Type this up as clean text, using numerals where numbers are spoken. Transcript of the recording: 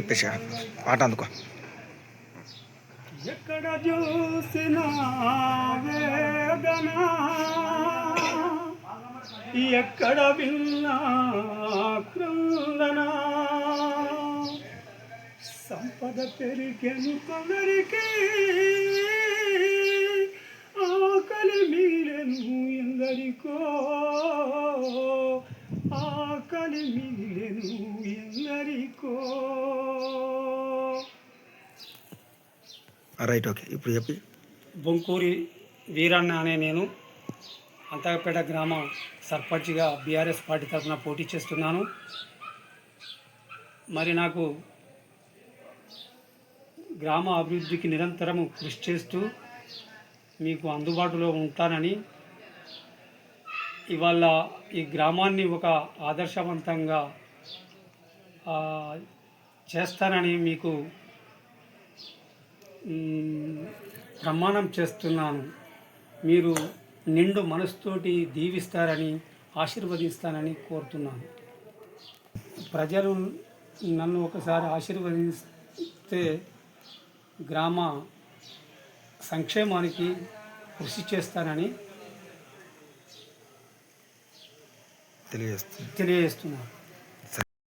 చెప్పేసా పాట అందుకో. ఎక్కడ చూసినా వేదన, ఎక్కడ విన్నా క్రందన, సంపద పెరిగెను కొందరికి, ఆకలి మిగిలెను ఎందరికో, ఆకలి మిగిలెను ఎందరికో. Right, okay. ఇప్పుడు చెప్పి. బొంకూరి వీరన్న అనే నేను అంతకపేట గ్రామ సర్పంచ్గా బీఆర్ఎస్ పార్టీ తరఫున పోటీ చేస్తున్నాను. మరి నాకు గ్రామ అభివృద్ధికి నిరంతరము కృషి చేస్తూ మీకు అందుబాటులో ఉంటానని, ఇవాళ ఈ గ్రామాన్ని ఒక ఆదర్శవంతంగా చేస్తానని మీకు ప్రమాణం చేస్తున్నాను. మీరు నిండు మనసుతోటి దీవిస్తారని, ఆశీర్వదిస్తానని కోరుతున్నాను. ప్రజలు నన్ను ఒకసారి ఆశీర్వదిస్తే గ్రామ సంక్షేమానికి కృషి చేస్తానని తెలియజేస్తున్నాను.